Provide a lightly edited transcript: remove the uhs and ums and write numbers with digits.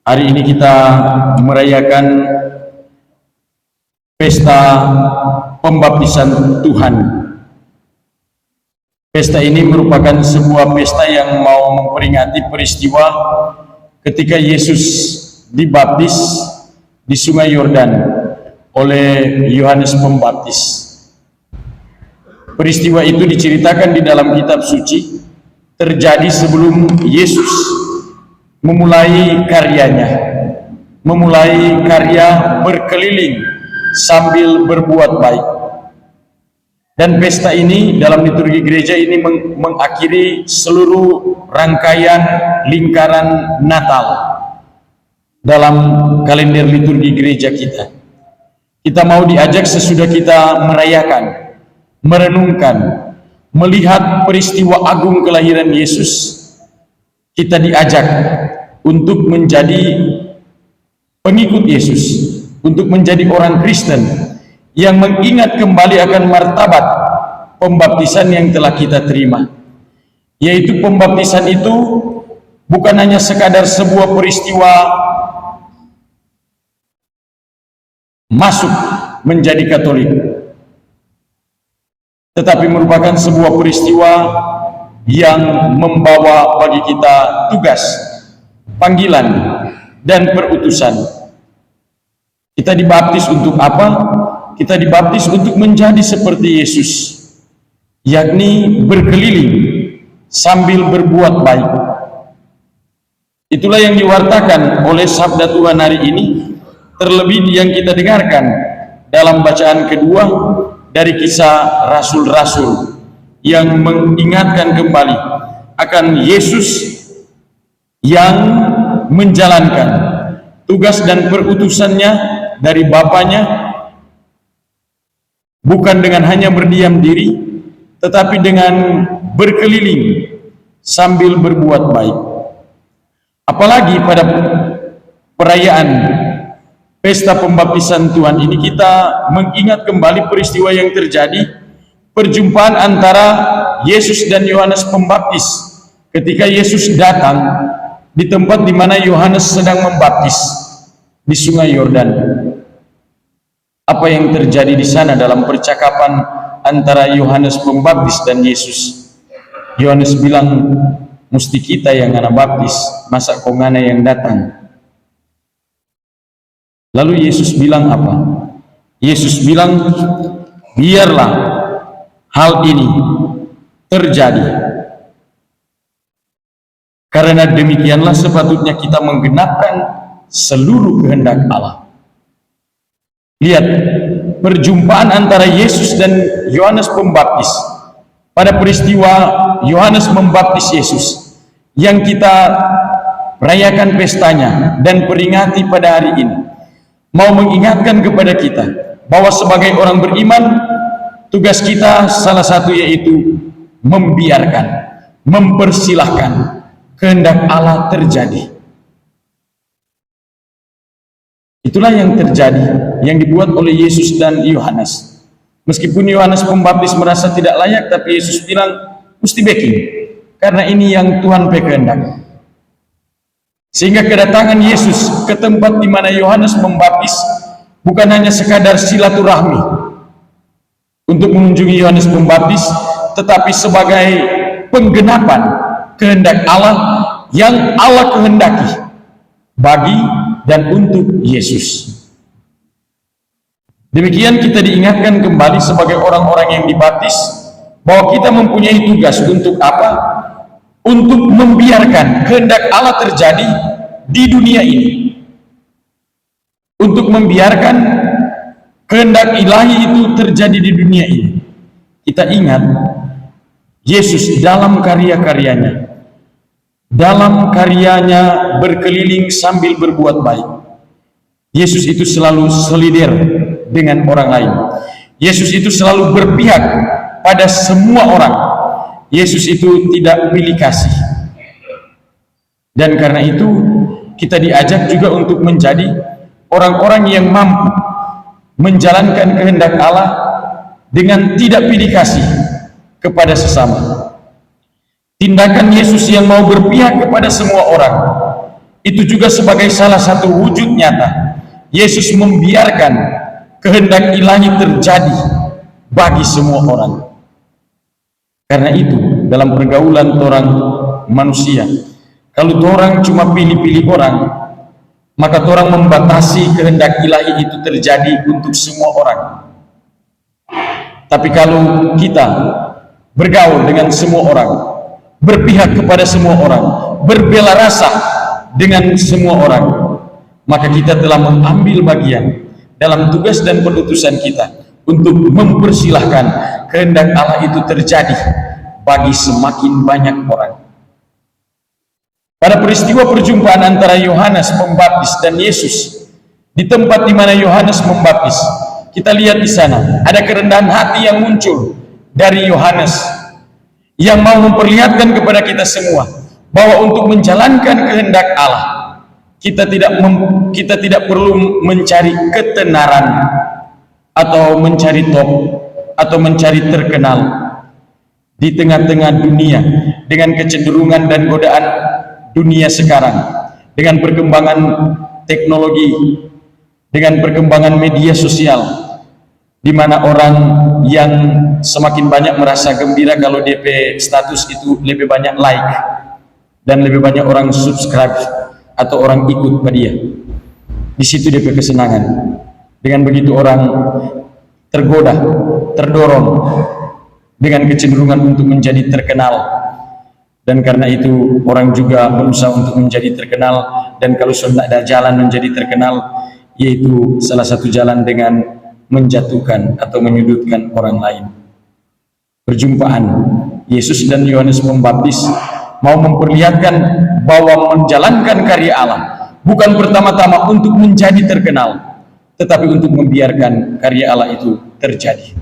Hari ini kita merayakan pesta pembaptisan Tuhan. Pesta ini merupakan sebuah pesta yang mau memperingati peristiwa ketika Yesus dibaptis di Sungai Yordan oleh Yohanes Pembaptis. Peristiwa itu diceritakan di dalam kitab suci, terjadi sebelum Yesus memulai karyanya, memulai karya berkeliling sambil berbuat baik. Dan pesta ini dalam liturgi gereja ini mengakhiri seluruh rangkaian lingkaran Natal dalam kalender liturgi gereja kita. Kita mau diajak sesudah kita merayakan, merenungkan, melihat peristiwa agung kelahiran Yesus, kita diajak untuk menjadi pengikut Yesus, untuk menjadi orang Kristen yang mengingat kembali akan martabat pembaptisan yang telah kita terima, yaitu pembaptisan itu bukan hanya sekadar sebuah peristiwa masuk menjadi Katolik, tetapi merupakan sebuah peristiwa yang membawa bagi kita tugas, panggilan, dan perutusan. Kita dibaptis untuk apa? Kita dibaptis untuk menjadi seperti Yesus, yakni berkeliling sambil berbuat baik. Itulah yang diwartakan oleh sabda Tuhan hari ini, terlebih yang kita dengarkan dalam bacaan kedua dari Kisah Rasul-Rasul yang mengingatkan kembali akan Yesus yang menjalankan tugas dan perutusannya dari Bapanya, bukan dengan hanya berdiam diri, tetapi dengan berkeliling sambil berbuat baik. Apalagi pada perayaan pesta pembaptisan Tuhan ini kita mengingat kembali peristiwa yang terjadi, perjumpaan antara Yesus dan Yohanes Pembaptis ketika Yesus datang di tempat di mana Yohanes sedang membaptis di Sungai Yordan. Apa yang terjadi di sana dalam percakapan antara Yohanes Pembaptis dan Yesus? Yohanes bilang, "Musti kita yang ngana baptis, masa kau ngana yang datang?" Lalu Yesus bilang apa? Yesus bilang, "Biarlah hal ini terjadi, karena demikianlah sepatutnya kita menggenapkan seluruh kehendak Allah." Lihat perjumpaan antara Yesus dan Yohanes Pembaptis pada peristiwa Yohanes membaptis Yesus yang kita rayakan pestanya dan peringati pada hari ini, mau mengingatkan kepada kita bahwa sebagai orang beriman, tugas kita salah satu yaitu membiarkan, mempersilahkan kehendak Allah terjadi. Itulah yang terjadi, yang dibuat oleh Yesus dan Yohanes. Meskipun Yohanes Pembaptis merasa tidak layak, tapi Yesus bilang, "Mesti backing, karena ini yang Tuhan kehendak." Sehingga kedatangan Yesus ke tempat di mana Yohanes membaptis bukan hanya sekadar silaturahmi untuk mengunjungi Yohanes Pembaptis, tetapi sebagai penggenapan kehendak Allah yang Allah kehendaki bagi dan untuk Yesus. Demikian kita diingatkan kembali sebagai orang-orang yang dibaptis bahwa kita mempunyai tugas untuk apa? Untuk membiarkan kehendak Allah terjadi di dunia ini, untuk membiarkan kehendak ilahi itu terjadi di dunia ini. Kita ingat Yesus dalam karya-karyanya, dalam karyanya berkeliling sambil berbuat baik. Yesus itu selalu solider dengan orang lain. Yesus itu selalu berpihak pada semua orang. Yesus itu tidak pilih kasih. Dan karena itu kita diajak juga untuk menjadi orang-orang yang mampu menjalankan kehendak Allah dengan tidak pilih kasih kepada sesama. Tindakan Yesus yang mau berpihak kepada semua orang, itu juga sebagai salah satu wujud nyata Yesus membiarkan kehendak ilahi terjadi bagi semua orang. Karena itu dalam pergaulan orang manusia, kalau orang cuma pilih-pilih orang, maka orang membatasi kehendak ilahi itu terjadi untuk semua orang. Tapi kalau kita bergaul dengan semua orang, berpihak kepada semua orang, berbela rasa dengan semua orang, maka kita telah mengambil bagian dalam tugas dan penutusan kita untuk mempersilahkan kehendak Allah itu terjadi bagi semakin banyak orang. Pada peristiwa perjumpaan antara Yohanes Pembaptis dan Yesus, di tempat di mana Yohanes membaptis, kita lihat di sana ada kerendahan hati yang muncul dari Yohanes yang mau memperlihatkan kepada kita semua bahwa untuk menjalankan kehendak Allah kita tidak perlu mencari ketenaran atau mencari top atau mencari terkenal di tengah-tengah dunia dengan kecenderungan dan godaan dunia sekarang, dengan perkembangan teknologi, dengan perkembangan media sosial, di mana orang yang semakin banyak merasa gembira kalau DP status itu lebih banyak like dan lebih banyak orang subscribe atau orang ikut pada dia. Di situ DP kesenangan. Dengan begitu orang tergoda, terdorong dengan kecenderungan untuk menjadi terkenal, dan karena itu orang juga berusaha untuk menjadi terkenal. Dan kalau sudah ada jalan menjadi terkenal, yaitu salah satu jalan dengan menjatuhkan atau menyudutkan orang lain. Perjumpaan Yesus dan Yohanes Pembaptis mau memperlihatkan bahwa menjalankan karya Allah bukan pertama-tama untuk menjadi terkenal, tetapi untuk membiarkan karya Allah itu terjadi.